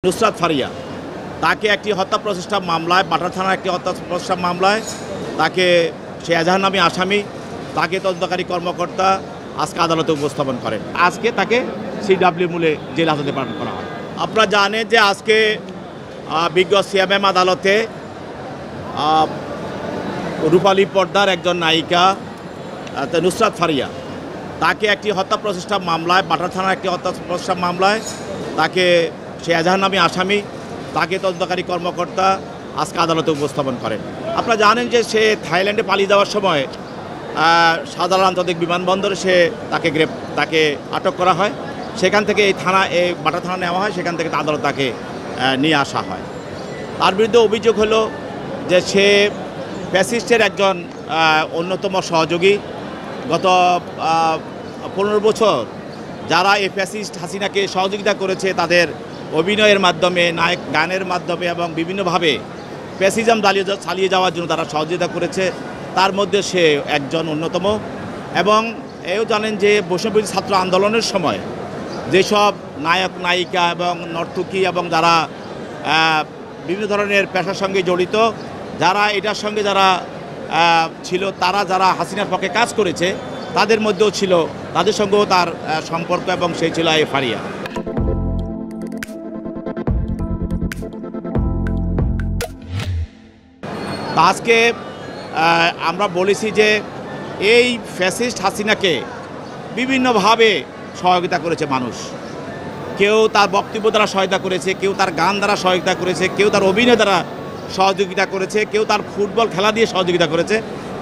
নুসরাত ফারিয়া তাকে একটি হত্যা প্রচেষ্টা মামলায় বাটার থানার একটি হত্যা প্রচেষ্টা মামলায় তাকে সে এজাহার নামী আসামি তাকে তদন্তকারী কর্মকর্তা আজকে আদালতে উপস্থাপন করেন। আজকে তাকে সিডব্লিউ মূলে জেল হাজতে প্রেরণ করা হয়। আপনারা জানেন যে আজকে বিজ্ঞ সিএমএম আদালতে রূপালী পর্দার একজন নায়িকা নুসরাত ফারিয়া তাকে একটি হত্যা প্রচেষ্টা মামলায় বাটার থানার একটি হত্যা প্রচেষ্টা মামলায় তাকে সে এজাহার নামী আসামি তাকে তদন্তকারী কর্মকর্তা আজকে আদালতে উপস্থাপন করেন। আপনারা জানেন যে সে থাইল্যান্ডে পালিয়ে যাওয়ার সময় শাহজালাল আন্তর্জাতিক বিমানবন্দরে তাকে আটক করা হয়। সেখান থেকে এই বাটা থানা নেওয়া হয়, সেখান থেকে আদালত তাকে নিয়ে আসা হয়। তার বিরুদ্ধে অভিযোগ হলো যে সে ফ্যাসিস্টের একজন অন্যতম সহযোগী। গত 15 বছর যারা এই ফ্যাসিস্ট হাসিনাকে সহযোগিতা করেছে তাদের অভিনয়ের মাধ্যমে, নায়ক গানের মাধ্যমে এবং বিভিন্নভাবে ফ্যাসিজম চালিয়ে যাওয়ার জন্য তারা সহযোগিতা করেছে, তার মধ্যে সে একজন অন্যতম। এবং এও জানেন যে বৈষম্যবিরোধী ছাত্র আন্দোলনের সময় যেসব নায়ক নায়িকা এবং নর্তকী এবং যারা বিভিন্ন ধরনের পেশার সঙ্গে জড়িত, যারা এটার সঙ্গে যারা ছিল, তারা যারা হাসিনার পক্ষে কাজ করেছে তাদের মধ্যেও ছিল, তাদের সঙ্গেও তার সম্পর্ক এবং সেই ছিল ফারিয়া। আজকে আমরা বলেছি যে এই ফ্যাসিস্ট হাসিনাকে বিভিন্নভাবে সহযোগিতা করেছে মানুষ। কেউ তার বক্তব্য দ্বারা সহায়তা করেছে, কেউ তার গান দ্বারা সহযোগিতা করেছে, কেউ তার অভিনয় দ্বারা সহযোগিতা করেছে, কেউ তার ফুটবল খেলা দিয়ে সহযোগিতা করেছে,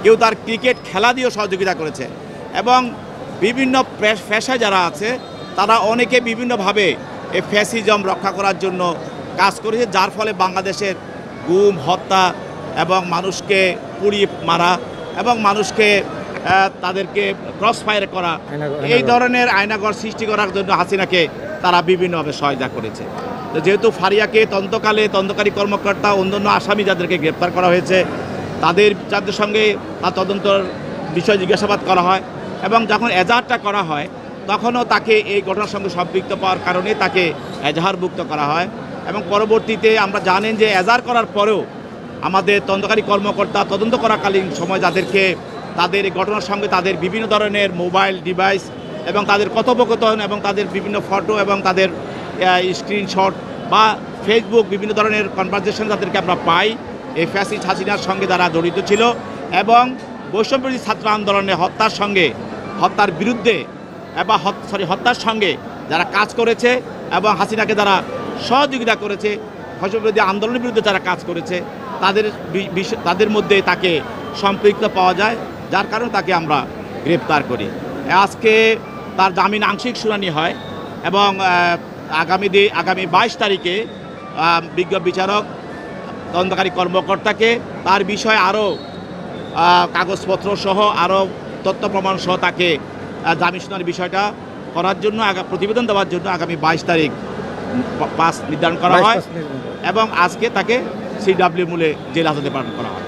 কেউ তার ক্রিকেট খেলা দিয়েও সহযোগিতা করেছে। এবং বিভিন্ন পেশায় যারা আছে তারা অনেকে বিভিন্নভাবে এই ফ্যাসিজম রক্ষা করার জন্য কাজ করেছে, যার ফলে বাংলাদেশের গুম, হত্যা এবং মানুষকে পুড়িয়ে মারা এবং মানুষকে তাদেরকে ক্রস ফায়ার করা, এই ধরনের আয়নাঘর সৃষ্টি করার জন্য হাসিনাকে তারা বিভিন্নভাবে সহায়তা করেছে। তো যেহেতু ফারিয়াকে তদন্তকালে তদন্তকারী কর্মকর্তা অন্যান্য আসামি যাদেরকে গ্রেপ্তার করা হয়েছে যাদের সঙ্গে তার তদন্তর বিষয় জিজ্ঞাসাবাদ করা হয় এবং যখন এজাহারটা করা হয় তখনও তাকে এই ঘটনার সঙ্গে সম্পৃক্ত পাওয়ার কারণে তাকে এজাহারভুক্ত করা হয়। এবং পরবর্তীতে আমরা জানেন যে এজাহার করার পরেও আমাদের তদন্তকারী কর্মকর্তা তদন্ত করাকালীন সময় তাদের এই ঘটনার সঙ্গে তাদের বিভিন্ন ধরনের মোবাইল ডিভাইস এবং তাদের কথোপকথন এবং তাদের বিভিন্ন ফটো এবং তাদের স্ক্রিনশট বা ফেসবুক বিভিন্ন ধরনের কনভারসেশন যাদেরকে আমরা পাই এই ফ্যাসিস্ট হাসিনার সঙ্গে যারা জড়িত ছিল এবং বৈষম্যবিরোধী ছাত্র আন্দোলনে হত্যার বিরুদ্ধে হত্যার সঙ্গে যারা কাজ করেছে এবং হাসিনাকে যারা সহযোগিতা করেছে, বৈষম্যবিরোধী আন্দোলনের বিরুদ্ধে যারা কাজ করেছে তাদের মধ্যে তাকে সম্পৃক্ত পাওয়া যায়, যার কারণে তাকে আমরা গ্রেপ্তার করি। আজকে তার জামিন আংশিক শুনানি হয় এবং আগামী 22 তারিখে বিজ্ঞ বিচারক তদন্তকারী কর্মকর্তাকে তার বিষয়ে আরও কাগজপত্র সহ আরও তথ্য প্রমাণ সহ তাকে জামিন শুনানির বিষয়টা করার জন্য প্রতিবেদন দেওয়ার জন্য আগামী 22 তারিখ নির্ধারণ করা হয় এবং আজকে তাকে সিডব্লিউ মূলে জেল হাজতে প্রেরণ করা হয়।